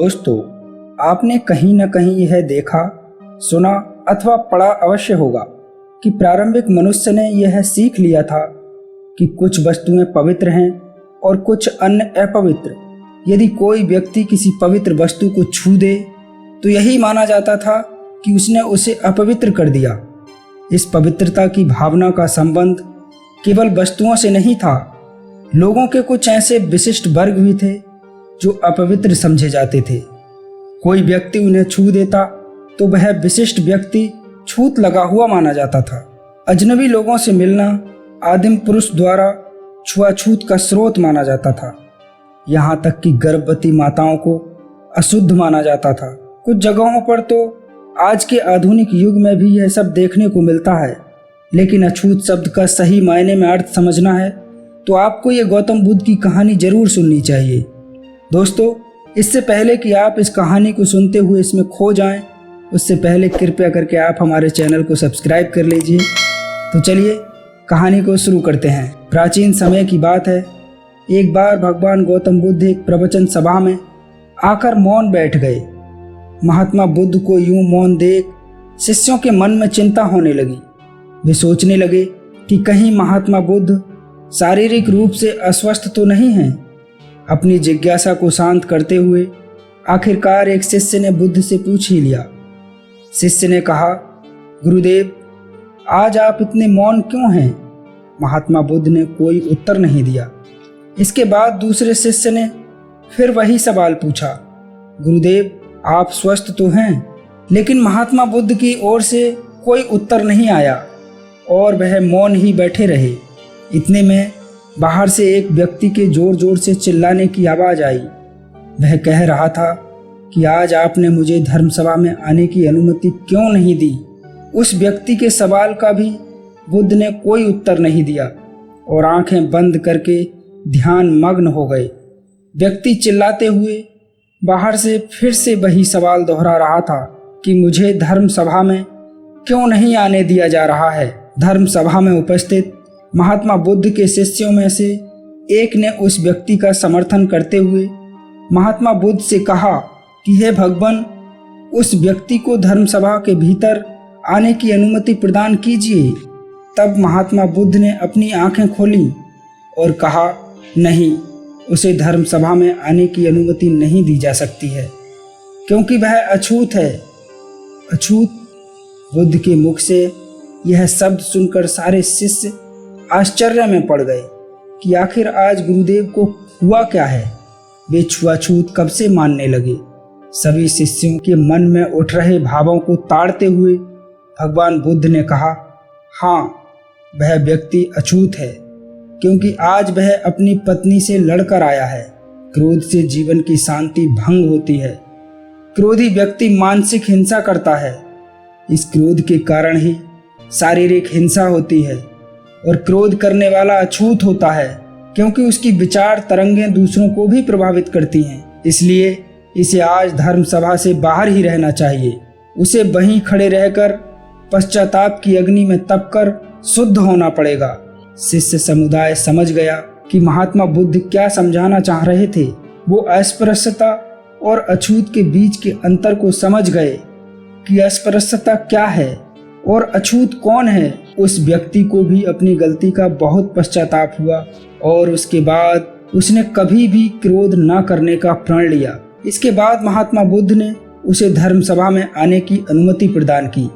दोस्तों, आपने कहीं न कहीं यह देखा, सुना अथवा पढ़ा अवश्य होगा कि प्रारंभिक मनुष्य ने यह सीख लिया था कि कुछ वस्तुएं पवित्र हैं और कुछ अन्य अपवित्र। यदि कोई व्यक्ति किसी पवित्र वस्तु को छू दे तो यही माना जाता था कि उसने उसे अपवित्र कर दिया। इस पवित्रता की भावना का संबंध केवल वस्तुओं से नहीं था। लोगों के कुछ ऐसे विशिष्ट वर्ग भी थे जो अपवित्र समझे जाते थे। कोई व्यक्ति उन्हें छू देता तो वह विशिष्ट व्यक्ति छूत लगा हुआ माना जाता था। अजनबी लोगों से मिलना आदिम पुरुष द्वारा छुआछूत का स्रोत माना जाता था। यहाँ तक कि गर्भवती माताओं को अशुद्ध माना जाता था। कुछ जगहों पर तो आज के आधुनिक युग में भी यह सब देखने को मिलता है। लेकिन अछूत शब्द का सही मायने में अर्थ समझना है तो आपको ये गौतम बुद्ध की कहानी जरूर सुननी चाहिए। दोस्तों, इससे पहले कि आप इस कहानी को सुनते हुए इसमें खो जाएं, उससे पहले कृपया करके आप हमारे चैनल को सब्सक्राइब कर लीजिए। तो चलिए कहानी को शुरू करते हैं। प्राचीन समय की बात है। एक बार भगवान गौतम बुद्ध एक प्रवचन सभा में आकर मौन बैठ गए। महात्मा बुद्ध को यूं मौन देख शिष्यों के मन में चिंता होने लगी। वे सोचने लगे कि कहीं महात्मा बुद्ध शारीरिक रूप से अस्वस्थ तो नहीं हैं। अपनी जिज्ञासा को शांत करते हुए आखिरकार एक शिष्य ने बुद्ध से पूछ ही लिया। शिष्य ने कहा, गुरुदेव, आज आप इतने मौन क्यों हैं? महात्मा बुद्ध ने कोई उत्तर नहीं दिया। इसके बाद दूसरे शिष्य ने फिर वही सवाल पूछा, गुरुदेव, आप स्वस्थ तो हैं? लेकिन महात्मा बुद्ध की ओर से कोई उत्तर नहीं आया और वह मौन ही बैठे रहे। इतने में बाहर से एक व्यक्ति के जोर जोर से चिल्लाने की आवाज़ आई। वह कह रहा था कि आज आपने मुझे धर्मसभा में आने की अनुमति क्यों नहीं दी? उस व्यक्ति के सवाल का भी बुद्ध ने कोई उत्तर नहीं दिया और आंखें बंद करके ध्यान मग्न हो गए। व्यक्ति चिल्लाते हुए बाहर से फिर से वही सवाल दोहरा रहा था कि मुझे धर्मसभा में क्यों नहीं आने दिया जा रहा है। धर्मसभा में उपस्थित महात्मा बुद्ध के शिष्यों में से एक ने उस व्यक्ति का समर्थन करते हुए महात्मा बुद्ध से कहा कि हे भगवान, उस व्यक्ति को धर्मसभा के भीतर आने की अनुमति प्रदान कीजिए। तब महात्मा बुद्ध ने अपनी आंखें खोली और कहा, नहीं, उसे धर्मसभा में आने की अनुमति नहीं दी जा सकती है क्योंकि वह अछूत है। अछूत? बुद्ध के मुख से यह शब्द सुनकर सारे शिष्य आश्चर्य में पड़ गए कि आखिर आज गुरुदेव को हुआ क्या है। वे छुआछूत कब से मानने लगे। सभी शिष्यों के मन में उठ रहे भावों को ताड़ते हुए भगवान बुद्ध ने कहा, हाँ, वह व्यक्ति अछूत है क्योंकि आज वह अपनी पत्नी से लड़कर आया है। क्रोध से जीवन की शांति भंग होती है। क्रोधी व्यक्ति मानसिक हिंसा करता है। इस क्रोध के कारण ही शारीरिक हिंसा होती है और क्रोध करने वाला अछूत होता है क्योंकि उसकी विचार तरंगें दूसरों को भी प्रभावित करती हैं। इसलिए इसे आज धर्मसभा से बाहर ही रहना चाहिए। उसे वहीं खड़े रहकर पश्चाताप की अग्नि में तपकर शुद्ध होना पड़ेगा। शिष्य समुदाय समझ गया कि महात्मा बुद्ध क्या समझाना चाह रहे थे। वो अस्पृश्यता और अछूत के बीच के अंतर को समझ गए कि अस्पृश्यता क्या है और अछूत कौन है। उस व्यक्ति को भी अपनी गलती का बहुत पश्चाताप हुआ और उसके बाद उसने कभी भी क्रोध न करने का प्रण लिया। इसके बाद महात्मा बुद्ध ने उसे धर्मसभा में आने की अनुमति प्रदान की।